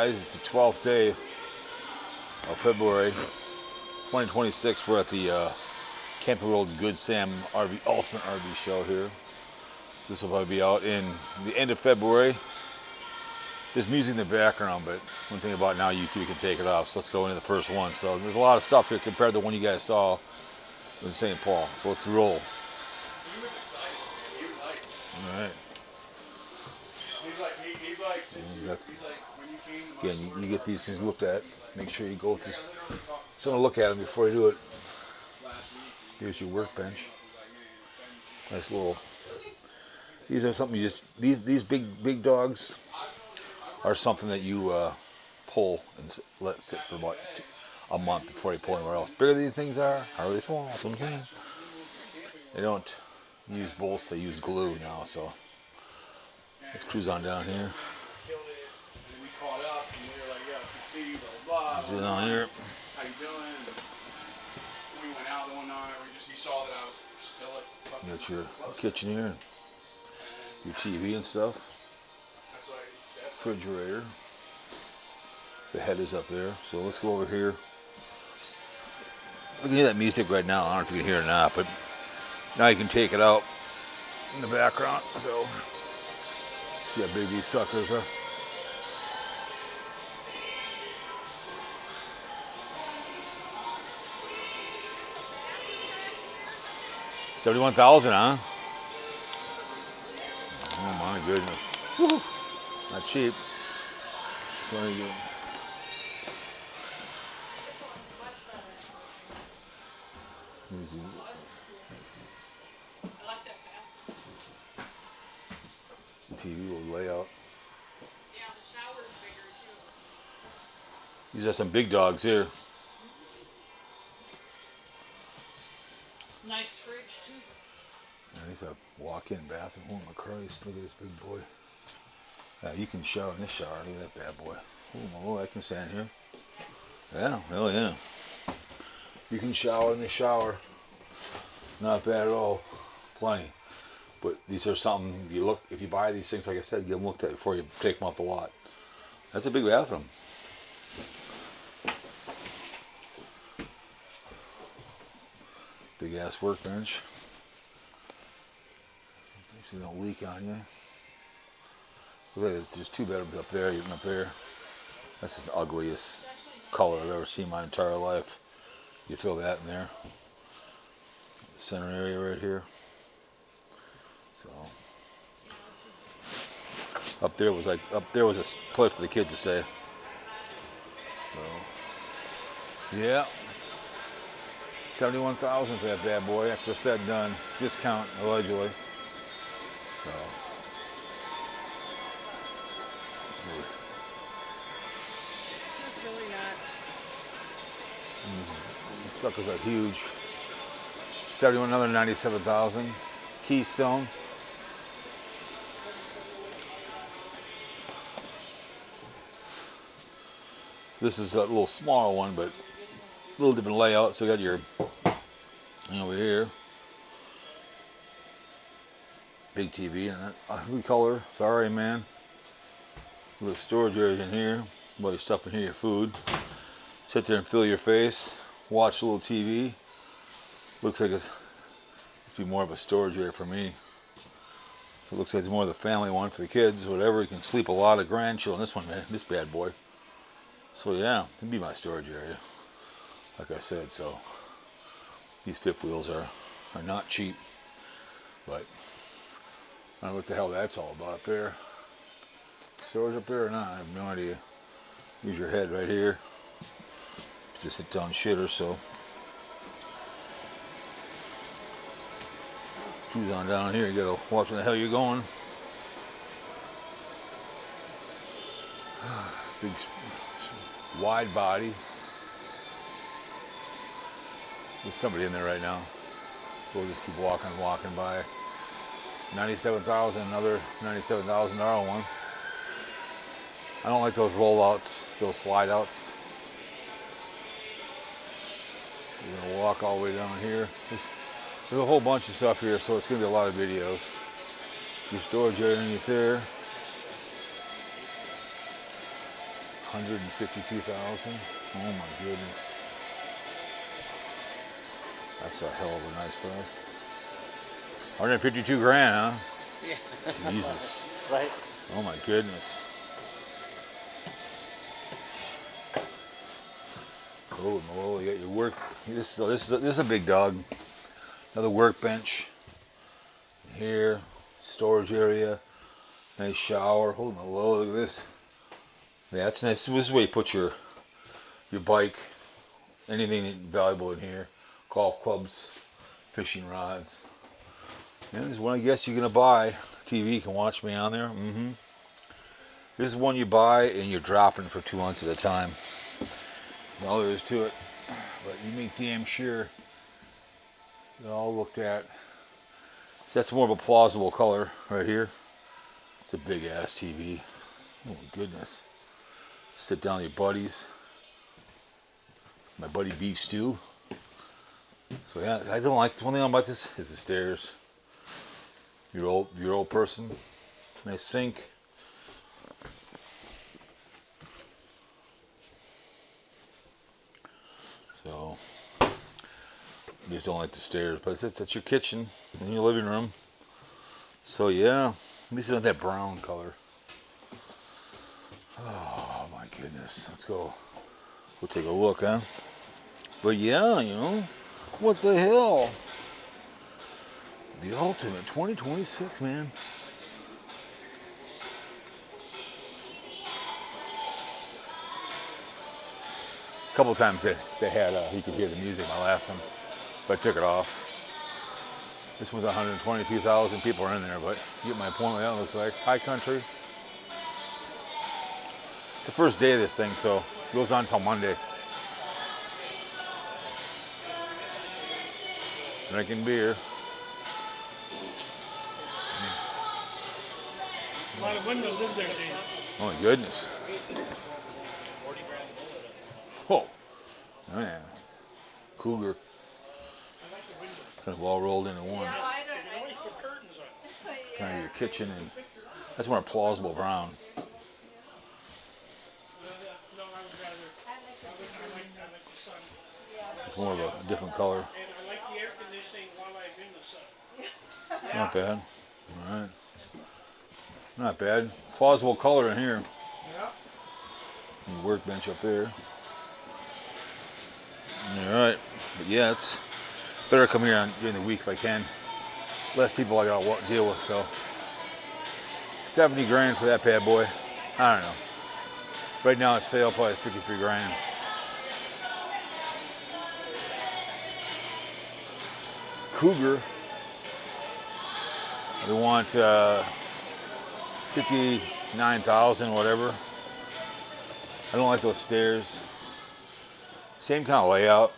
guys. It's the 12th day of February 2026. We're at the Camping World Good Sam RV Ultimate RV Show here. So this will probably be out in the end of February. There's music in the background, but one thing about now YouTube can take it off. So let's go into the first one. So there's a lot of stuff here compared to the one you guys saw in St. Paul. So let's roll. All right. Again, you get these things looked at. Make sure you go through someone look at them before you do it. Here's your workbench. Nice little. These are something you just these big dogs are something that you pull and let sit for about a month before you pull anywhere else. Bigger these things are, harder they fall. Sometimes they don't use bolts; they use glue now. So let's cruise on down here. Get down here. How you doing? We went out the one night. He saw that I was still at. You got your kitchen here, your TV and stuff. Refrigerator. The head is up there. So let's go over here. We can hear that music right now. I don't know if you can hear it or not, but now you can take it out in the background. So see how big these suckers are. $71,000, huh? Oh my goodness. Woo. Not cheap. It's only good. TV will lay out. These are some big dogs here. Nice fridge too. Yeah, these are walk-in bathroom. Oh my Christ! Look at this big boy. You can shower in this shower. Look at that bad boy. Oh my Lord, I can stand here. Yeah, hell yeah. You can shower in the shower. Not bad at all. Plenty. But these are something, if you buy these things, like I said, get them looked at before you take them off the lot. That's a big bathroom. Big ass workbench. So they don't leak on you. Look at, there's 2 bedrooms up there, even up there. That's the ugliest color I've ever seen in my entire life. You throw that in there. Center area right here. So up there was a place for the kids to stay. So yeah. 71,000 for that bad boy after said and done. Discount allegedly. So It's really not. these suckers are huge. 71, another 97,000. Keystone. So this is a little smaller one, but a little different layout. So you got your over here. Big TV and that ugly color. Sorry, man. A little storage area in here. All your stuff in here, your food. Sit there and fill your face. Watch a little TV. Looks like it's be more of a storage area for me. So it looks like it's more of the family one for the kids, whatever. You can sleep a lot of grandchildren. This one, man, this bad boy. So yeah, it'd be my storage area. Like I said, so these fifth wheels are not cheap, but I don't know what the hell that's all about up there. Storage up there or not, I have no idea. Use your head right here. Just sit down shitter, so. Cruise on down here, you gotta watch where the hell you're going. Big, wide body. There's somebody in there right now, so we'll just keep walking by. 97,000, another $97,000 one. I don't like those rollouts, those slide outs. We're gonna walk all the way down here. There's a whole bunch of stuff here, so it's gonna be a lot of videos. Your storage area underneath there. 152,000. Oh my goodness. That's a hell of a nice price. 152 grand, huh? Yeah. Jesus. Right. Oh my goodness. Oh no, you got your work. This is a big dog. Another workbench. Here, storage area. Nice shower. Holy moly, look at this. Yeah, that's nice. This is where you put your bike, anything valuable in here. Golf clubs, fishing rods. And this is one I guess you're gonna buy. TV, you can watch me on there. This is one you buy and you're dropping for 2 months at a time. All there is to it. But you make damn sure they're all looked at. So that's more of a plausible color right here. It's a big ass TV. Oh my goodness. Sit down with your buddies. My buddy beef stew. So yeah, I don't like, the one thing about this is the stairs. Your old person. Nice sink. So I just don't like the stairs, but that's your kitchen and your living room. So yeah, at least it's not that brown color. Oh my goodness, let's go. We'll take a look, huh? But yeah, you know, what the hell? The ultimate 2026, man. A couple of times they had, you could hear the music, my last one, but I took it off. This was 122,000 people are in there, but you get my point what that looks like. High country. It's the first day of this thing, so it goes on until Monday. Drinking beer. A lot of windows in there, Dave. Oh my goodness. Oh, man. Cougar. Kind of all rolled into one. Kind of your kitchen, and that's more a plausible brown. It's more of a different color. And I like the air conditioning while I'm in the sun. Not bad. All right. Not bad. Plausible color in here. Yeah. Workbench up there. All right. But yeah, it's better come here during the week if I can. Less people I gotta deal with. So 70 grand for that bad boy. I don't know. Right now it's sale probably 53 grand. Cougar. They want 59,000, whatever. I don't like those stairs. Same kind of layout.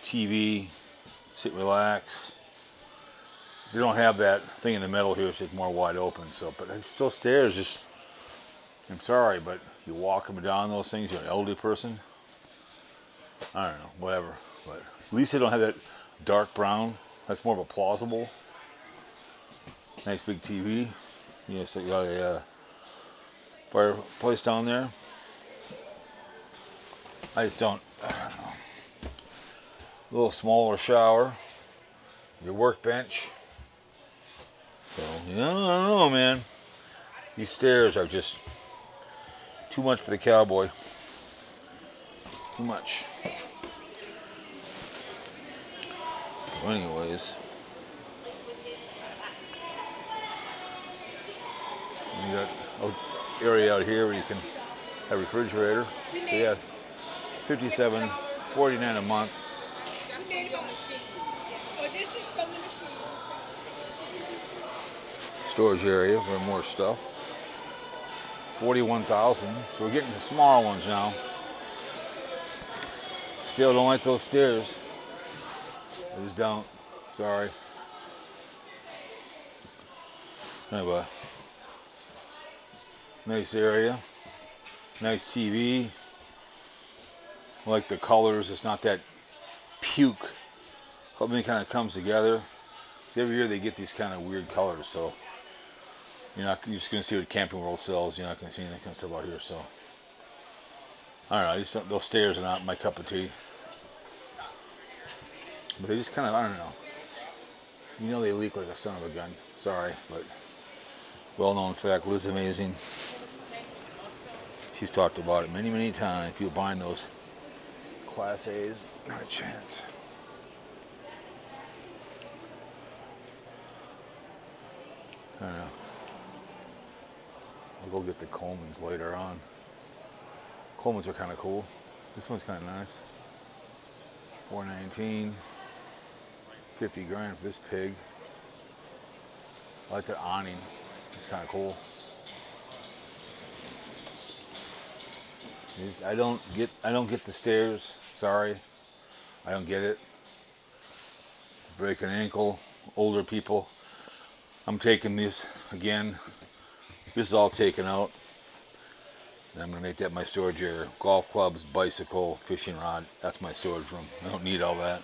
TV, sit, relax. They don't have that thing in the middle here, so it's more wide open. So, but it's still stairs. Just, I'm sorry, but you walk them down those things. You're an elderly person. I don't know, whatever. But at least they don't have that dark brown. That's more of a plausible. Nice big TV. Yes, you got a fireplace down there. I don't know. A little smaller shower. Your workbench. So, yeah, I don't know, man. These stairs are just too much for the cowboy. Too much. So anyways. You got an area out here where you can have a refrigerator. So yeah, $57.49 a month. Storage area for more stuff. 41,000. So we're getting the small ones now. Still don't like those stairs. I just don't. Sorry. Anyway. Nice area. Nice TV. I like the colors. It's not that puke. Everything kind of comes together. Every year they get these kind of weird colors, so you're just going to see what Camping World sells. You're not going to see any kind of stuff out here. So I don't know. Those stairs are not my cup of tea. But they just kind of, I don't know. You know they leak like a son of a gun. Sorry, but well-known fact. Liz Amazing. She's talked about it many, many times. People buying those Class A's, not a chance. I don't know. I'll go get the Colemans later on. Colemans are kind of cool. This one's kind of nice. $419. 50 grand for this pig. I like the awning. It's kind of cool. I don't get the stairs. Sorry, I don't get it. Break an ankle. Older people. I'm taking this again. This is all taken out. And I'm gonna make that my storage area. Golf clubs, bicycle, fishing rod. That's my storage room. I don't need all that.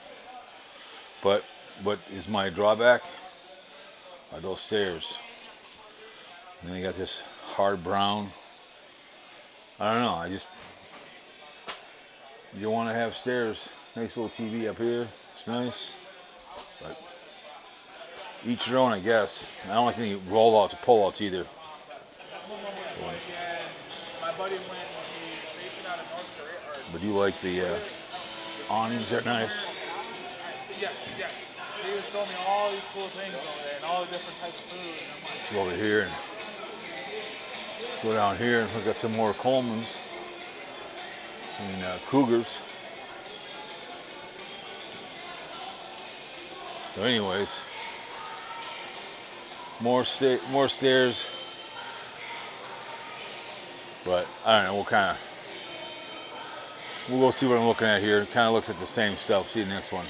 But what is my drawback? Are those stairs. And then you got this hard brown. I don't know. You want to have stairs. Nice little TV up here. It's nice. But each their own, I guess. I don't like any rollouts or pullouts either. My buddy went when he stationed out in North Korea. But you like the awnings are nice. Yes. He was showing me all these cool things over there and all the different types of food. And I'm like, Go over here and go down here and look at some more Colemans and Cougars. So anyways, more stairs. But I don't know, we'll go see what I'm looking at here. It kind of looks at the same stuff. See you next one.